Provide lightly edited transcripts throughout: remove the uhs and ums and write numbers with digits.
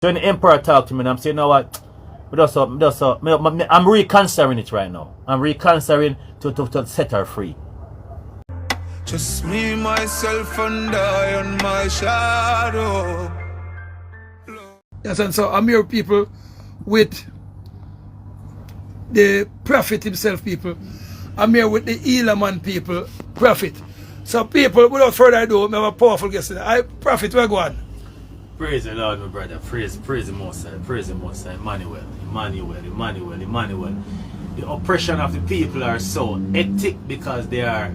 So when the emperor talked to me, and I'm saying, you know what? I'm reconsidering it right now. I'm reconsidering to set her free. Just me, myself, and I on my shadow. Yes, and so I'm here, people, with the prophet himself, people. I'm here with the Elaman people, prophet. So, people, without further ado, we have a powerful guest today. I prophet, where go on? Praise the Lord, my brother. Praise the Most High. Praise the Most High. Emmanuel. The oppression of the people are so hectic because they are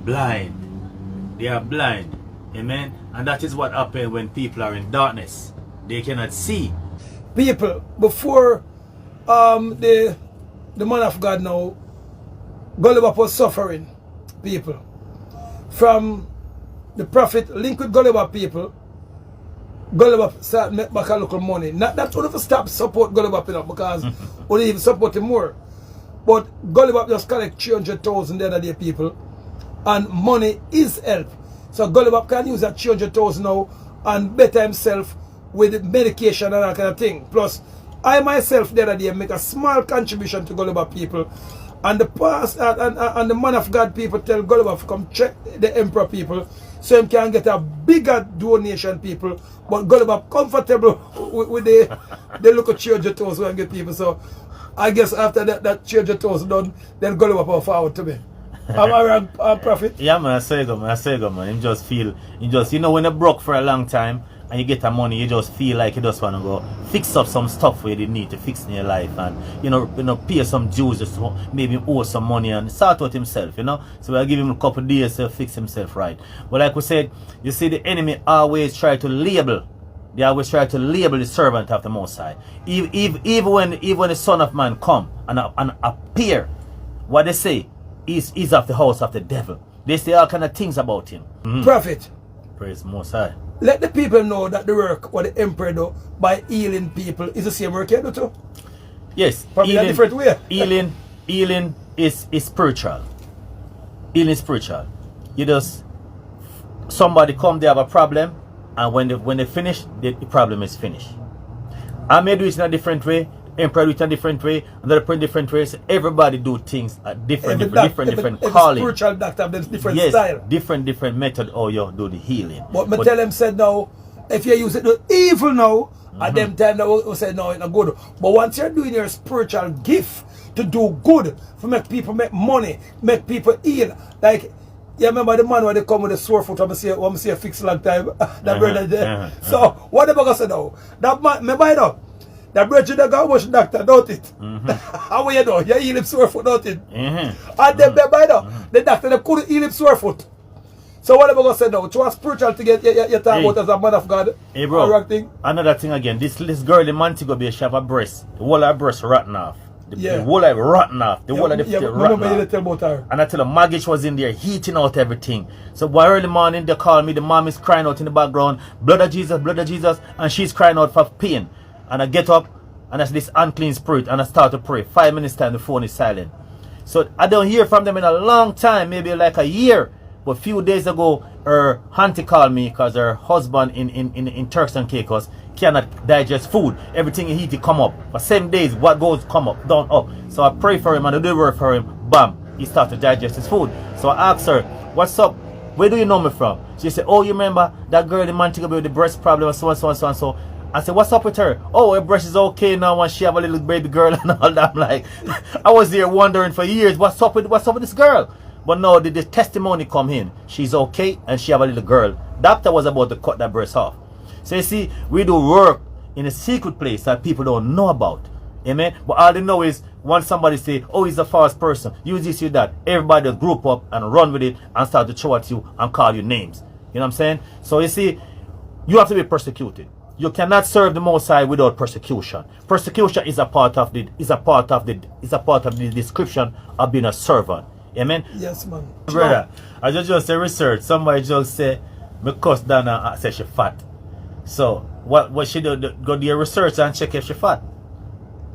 blind. They are blind. Amen. And that is what happens when people are in darkness. They cannot see. People, before the man of God now, Gully Bop was suffering, people. From the prophet linked with Gully Bop people, Gully Bop start make back a little money. Not that would have stopped support Gully Bop, you know, because would even support him more. But Gully Bop just collect 300,000 the other day, people. And money is help. So Gully Bop can use that 300,000 now and better himself with medication and that kind of thing. Plus, I myself the other day make a small contribution to Gully Bop people. And the past and the man of God people tell Gully Bop to come check the emperor people so him can get a bigger donation, people. But Gully Bop comfortable with the local 300,000 and get people. So I guess after that 300,000 done, then Gully Bop will forward to me. Am I wrong, prophet? Yeah, man, I say go, man. You just feel, you know, when you broke for a long time and you get the money, you just feel like you just want to go fix up some stuff where you need to fix in your life and, you know, pay some dues, just maybe owe some money and sort out himself, you know. So we'll give him a couple of days to fix himself right. But like we said, you see, the enemy always try to label. They always try to label the servant of the Most High. Even when the Son of Man come and appear, what they say is of the house of the devil. They say all kind of things about him. Prophet. Praise the Most High. Let the people know that the work what the emperor do by healing people is the same work you do too. Yes. Probably a different way. Healing is spiritual. Healing is spiritual. You just, somebody come, they have a problem, and when they finish, the problem is finished. I may do it in a different way, emperor do it in a different way, another person different ways. Everybody do things at different calling. Spiritual doctor have different yes, style. Different method how you do the healing. But tell them said now, if you use it to evil now, at them time now we say no, it's not good. But once you're doing your spiritual gift to do good, to make people make money, make people heal, like you remember the man when they come with the sore foot, I'm see a fix long time, that brother there. So what am I gonna say now? That man, remember you know, that brother that got much doctor, don't it? How you know? You heal him sore foot, don't it? And then remember you know, the doctor they couldn't heal him sore foot. So what am I gonna say now? To a spiritual to get you talk about as a man of God. Hey bro, another thing again, this girl the Montego Bay, she have a breast. The whole of her breast rotten off. The whole of it rotten off. The whole of the rotten off. Tell about her. And I tell her Maggie was in there heating out everything. So by early morning they call me, the mom is crying out in the background, blood of Jesus, and she's crying out for pain. And I get up and that's this unclean spirit and I start to pray. 5 minutes time the phone is silent. So I don't hear from them in a long time, maybe like a year. But a few days ago, her auntie called me because her husband in Turks and Caicos cannot digest food. Everything he eat, it come up. For 7 days, what goes come up, down, up. So I pray for him and I do work for him. Bam, he started to digest his food. So I asked her, what's up? Where do you know me from? She said, oh, you remember that girl in Montego Bay with the breast problem, so and so and so and so. I said, what's up with her? Oh, her breast is okay now and she have a little baby girl and all that. I'm like, I was there wondering for years, what's up with this girl? But no, the testimony come in. She's okay and she have a little girl. Doctor was about to cut that breast off. So you see, we do work in a secret place that people don't know about. Amen. But all they know is once somebody say, oh, he's a false person, use this, use that, everybody just group up and run with it and start to throw at you and call you names. You know what I'm saying? So you see, you have to be persecuted. You cannot serve the Most High without persecution. Persecution is a part of the description of being a servant. Amen. Yes, man. Brother, I just say research. Somebody just say because Donna said she fat. So what she do? Go do your research and check if she fat.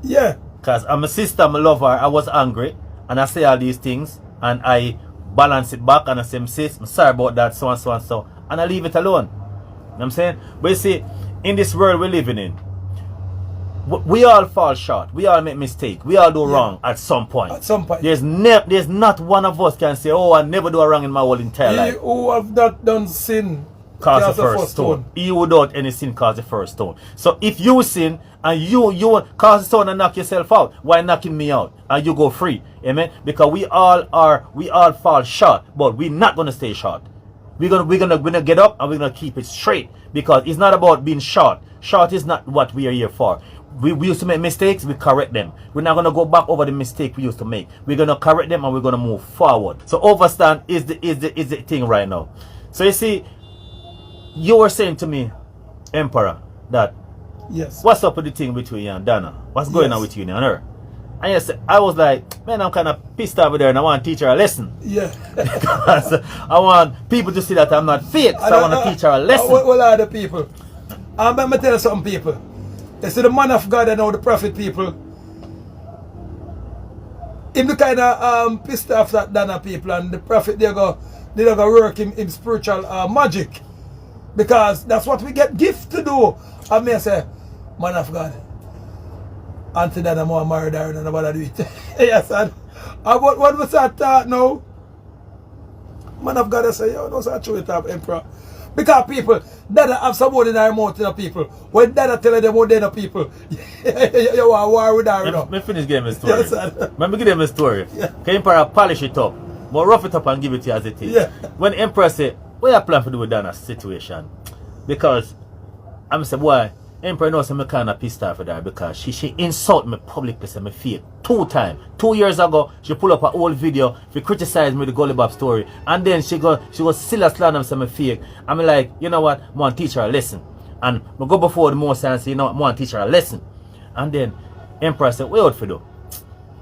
Yeah. Cause I'm a sister, I'm a lover. I was angry and I say all these things and I balance it back and I say, sis, I'm sorry about that, so and so and so, and I leave it alone. You know what I'm saying? But you see, in this world we're living in, we all fall short. We all make mistakes. We all do wrong at some point. At some point. There's not one of us can say, oh, I never do a wrong in my whole entire He life. who have not done sin Cause the first stone. He without any sin cause the first stone. So if you sin and you cause the stone and knock yourself out, why knocking me out? And you go free. Amen. Because we all fall short, but we're not gonna stay short. We're gonna get up and we're gonna keep it straight. Because it's not about being short. Short is not what we are here for. We used to make mistakes, we correct them. We're not going to go back over the mistake we used to make. We're going to correct them and we're going to move forward. So overstand is the thing right now. So you see, you were saying to me, Emperor, that yes, what's up with the thing between you and Donna? What's going on with you and her? And yes, I was like, man, I'm kind of pissed over there and I want to teach her a lesson. Yeah. Because I want people to see that I'm not fake. So I want to teach her a lesson. What are the people? I'm going to tell you some people. They say the man of God and now the prophet people. Him the kind of pissed off that Donna people and the prophet they go work in spiritual magic. Because that's what we get gift to do. And me say, man of God, Auntie Donna more married her than nobody do it. Yes, and what we start talk now? Man of God I say, yo, don't start chewing it up, Emperor. Because people, Dada have some more in their mouth to the people. When Dada tell them what they the people, you want war with her, you know. Let me finish getting my story. Yes, sir. Let me give them a story. Yeah. Can Emperor polish it up, but rough it up and give it to you as it is. Yeah. When Emperor say, what you plan to do with Dana's situation? Because I'm say, boy, Emperor knows I'm kind of pissed off with her because she insult me publicly, say me fake 2 times. 2 years ago, she pull up an old video, she criticize me the Gully Bop story, and then she go still a slander me say me fake. I'm like, you know what, I want to teach her a lesson. And I go before the most and say, you know what, I want to teach her a lesson. And then Emperor said, what out for do?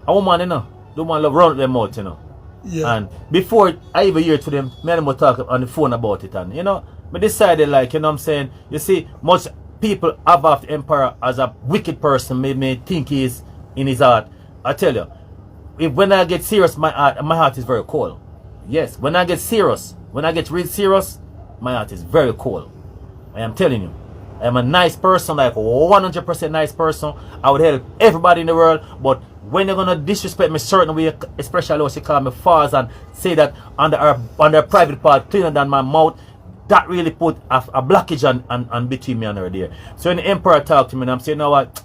A woman, you know, the woman love run them out, you know. Yeah. And before I even hear to them, me and them talk on the phone about it, and you know, I decided, like, you know what I'm saying, you see, much people have the Emperor as a wicked person, may think he is in his heart. I tell you, when I get serious, my heart is very cold. Yes, when I get serious, when I get real serious, my heart is very cold. I am telling you, I am a nice person, like 100% nice person. I would help everybody in the world, but when you're gonna disrespect me certain way, especially when she call me false and say that under her private part cleaner than my mouth, that really put a blockage on between me and her there. So when the Emperor talked to me, and I'm saying, you know what?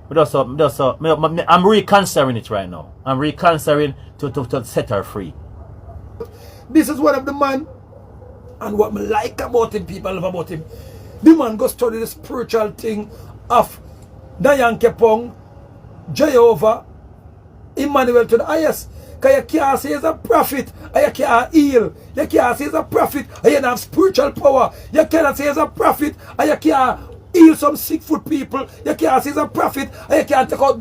I'm reconsidering it right now. I'm reconsidering to set her free. This is one of the man, and what I like about him, people love about him. The man go study the spiritual thing of Nayan Kepong, Jehovah, Emmanuel to the highest. Because you can't say he's a prophet and you can't heal. You can't say he's a prophet and you don't have spiritual power. You cannot say he's a prophet and you can't heal some sick foot people. You can't say he's a prophet and you can't take out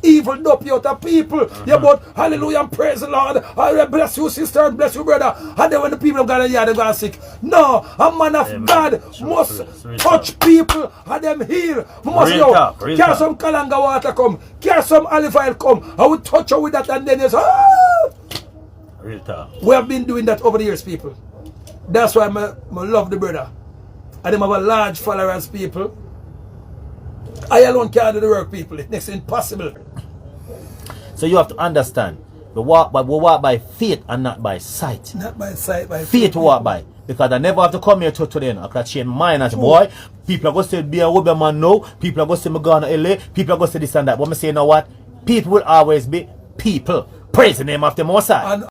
evil dopey out of people. You but hallelujah and praise the Lord. I bless you sister and bless you brother. And then when the people of God are here, they go sick. No, a man of God must touch people and them heal. Must know. Can some kalanga water come? Can some olive oil come? I will touch you with that and then you say, Real talk. we have been doing that over the years, people. That's why I love the brother. And them have a large followers, people. I alone can't do the work, people. It makes it impossible. So you have to understand, we walk by faith and not by sight. Not by sight, by Faith to walk by. Because I never have to come here to them. I can change mine and say, boy, people are going to say, be a woman man now. People are going to say, me going to LA. People are going to say this and that. But I say, you know what? People will always be people. Praise the name of the Most High.